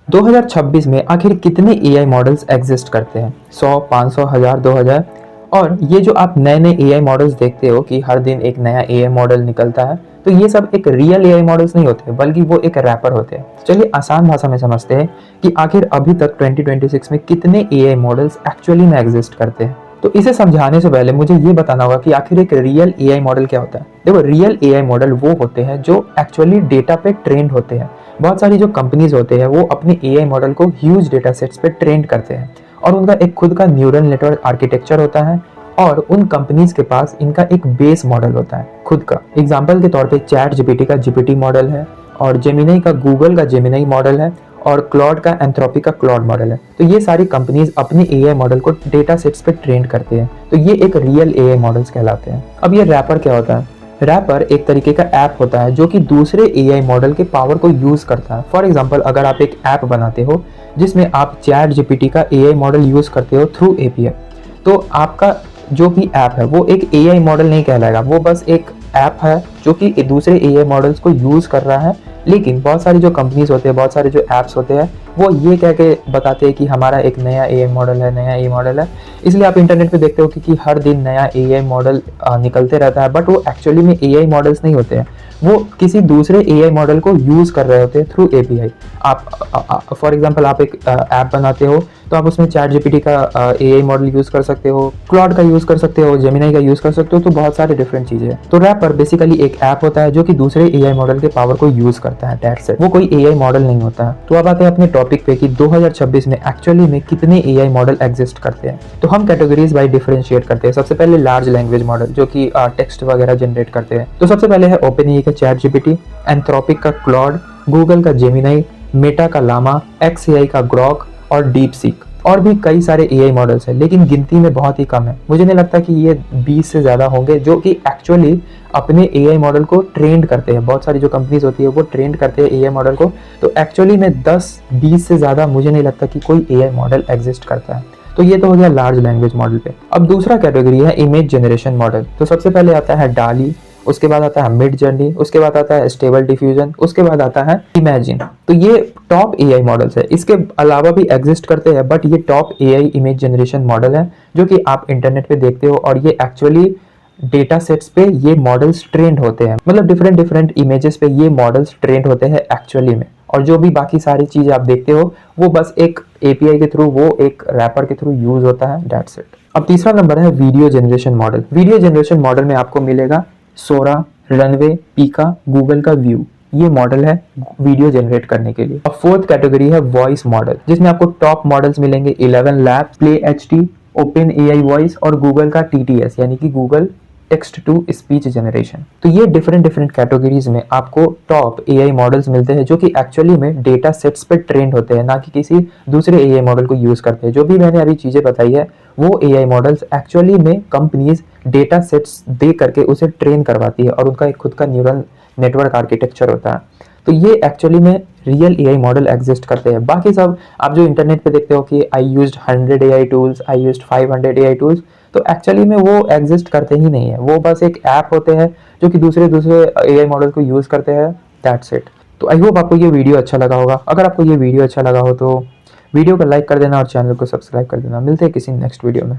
2026 में आखिर कितने एआई मॉडल्स एग्जिस्ट करते हैं? 100, 500, 1000, 2000? और ये जो आप नए नए एआई मॉडल्स देखते हो कि हर दिन एक नया एआई मॉडल निकलता है, तो ये सब एक रियल एआई मॉडल्स नहीं होते, बल्कि वो एक रैपर होते हैं। चलिए आसान भाषा में समझते हैं कि आखिर अभी तक 2026 में कितने एआई मॉडल्स एक्चुअली में एग्जिस्ट करते हैं। तो इसे समझाने से पहले मुझे ये बताना होगा कि आखिर एक रियल एआई मॉडल क्या होता है। देखो, रियल एआई मॉडल वो होते हैं जो एक्चुअली डेटा पे ट्रेंड होते हैं। बहुत सारी जो कंपनीज होते हैं वो अपने एआई मॉडल को ह्यूज डेटा सेट्स पे ट्रेन करते हैं और उनका एक खुद का न्यूरल नेटवर्क आर्किटेक्चर होता है और उन कंपनीज के पास इनका एक बेस मॉडल होता है खुद का। एग्जाम्पल के तौर पे चैट जीपीटी का जीपीटी मॉडल है और जेमिनी का गूगल का जेमिनी मॉडल है और क्लॉड का एंथ्रोपी का क्लॉड मॉडल है। तो ये सारी कंपनीज अपने एआई मॉडल को डेटा सेट्स पे ट्रेन करते हैं, तो ये एक रियल एआई मॉडल्स कहलाते हैं। अब ये रैपर क्या होता है? रैपर एक तरीके का ऐप होता है जो कि दूसरे एआई मॉडल के पावर को यूज करता है। फॉर एग्जांपल, अगर आप एक ऐप बनाते हो जिसमें आप चैट जीपीटी का एआई मॉडल यूज करते हो थ्रू एपीआई, तो आपका जो भी ऐप है वो एक एआई मॉडल नहीं कहलाएगा, वो बस एक ऐप है जो कि दूसरे एआई मॉडल्स को यूज कर रहा है। लेकिन बहुत सारी जो कंपनीज होते हैं, बहुत सारे जो ऐप्स होते हैं, वो ये कह के बताते हैं कि हमारा एक नया एआई मॉडल है, नया एआई मॉडल है। इसलिए आप इंटरनेट पे देखते हो कि हर दिन नया एआई मॉडल निकलते रहता है, बट वो एक्चुअली में एआई मॉडल्स नहीं होते हैं, वो किसी दूसरे एआई मॉडल को यूज कर रहे होते हैं थ्रू एपीआई। आप फॉर एग्जांपल आप एक ऐप बनाते हो तो आप उसमें चैट जीपीटी का एआई मॉडल यूज कर सकते हो, क्लॉड का यूज कर सकते हो, जेमिनी का यूज कर सकते हो, तो बहुत सारे डिफरेंट चीजें हैं। तो रैपर बेसिकली एक ऐप होता है जो कि दूसरे एआई मॉडल के पावर को यूज करता है, दैट्स इट। वो कोई एआई मॉडल नहीं होता है। तो अब आते हैं अपने टॉपिक पे कि 2026 में एक्चुअली में कितने एआई मॉडल एग्जिस्ट करते हैं। तो हम कैटेगरीज बाय डिफरेंशिएट करते हैं। सबसे पहले लार्ज लैंग्वेज मॉडल जो कि टेक्स्ट वगैरह जनरेट करते हैं। तो सबसे पहले है ओपनएआई का चैट जीपीटी, एंथ्रोपिक का क्लॉड, गूगल का जेमिनी, मेटा का लामा, एक्सएआई का ग्रॉक और डीप सीक। और भी कई सारे एआई मॉडल्स हैं, लेकिन गिनती में बहुत ही कम है। मुझे नहीं लगता कि ये 20 से ज़्यादा होंगे जो कि एक्चुअली अपने एआई मॉडल को ट्रेंड करते हैं। बहुत सारी जो कंपनीज होती है वो ट्रेंड करते हैं एआई मॉडल को, तो एक्चुअली में 10-20 से ज़्यादा मुझे नहीं लगता कि कोई एआई मॉडल एग्जिस्ट करता है। तो ये तो हो गया लार्ज लैंग्वेज मॉडल पे। अब दूसरा कैटेगरी है इमेज जनरेशन मॉडल। तो सबसे पहले आता है डाली, उसके बाद आता है मिड जर्नी, उसके बाद आता है स्टेबल डिफ्यूजन, उसके बाद आता है इमेजिन। तो ये टॉप एआई मॉडल्स है। इसके अलावा भी एग्जिस्ट करते हैं, बट ये top AI image generation model है जो कि आप इंटरनेट पे देखते हो और ये एक्चुअली डेटा सेट्स पे ये मॉडल्स ट्रेंड होते हैं। मतलब डिफरेंट डिफरेंट इमेजेस पे ये मॉडल्स ट्रेंड होते हैं एक्चुअली में। और जो भी बाकी सारी चीजें आप देखते हो वो बस एक एपीआई के थ्रू, वो एक रैपर के थ्रू यूज होता है, दैट्स इट। अब तीसरा नंबर है video generation model. Video generation model में आपको मिलेगा सोरा, रनवे, पीका, गूगल का व्यू। ये मॉडल है वीडियो जनरेट करने के लिए। अब फोर्थ कैटेगरी है वॉइस मॉडल, जिसमें आपको टॉप मॉडल्स मिलेंगे 11 lab, play HD, OpenAI voice और गूगल का टीटीएस यानी कि Google text to speech generation. तो ये डिफरेंट डिफरेंट कैटेगरीज में आपको टॉप एआई मॉडल्स मिलते हैं जो कि एक्चुअली में डेटा सेट्स पे ट्रेंड होते हैं, ना कि किसी दूसरे एआई मॉडल को यूज करते हैं। जो भी मैंने अभी चीजें बताई है वो एआई मॉडल्स एक्चुअली में कंपनीज डेटा सेट्स दे करके उसे ट्रेन करवाती है और उनका एक खुद का न्यूरल नेटवर्क आर्किटेक्चर होता है। तो ये एक्चुअली में रियल एआई मॉडल एग्जिस्ट करते हैं। बाकी सब आप जो इंटरनेट पे देखते हो कि I used 100 AI tools, I used 500 AI tools, तो एक्चुअली में वो एग्जिस्ट करते ही नहीं है। वो बस एक ऐप होते हैं जो कि दूसरे दूसरे एआई मॉडल को यूज करते हैं, दैट्स इट। तो आई होप आपको ये वीडियो अच्छा लगा होगा। अगर आपको ये वीडियो अच्छा लगा हो तो वीडियो को लाइक कर देना और चैनल को सब्सक्राइब कर देना। मिलते हैं किसी नेक्स्ट वीडियो में।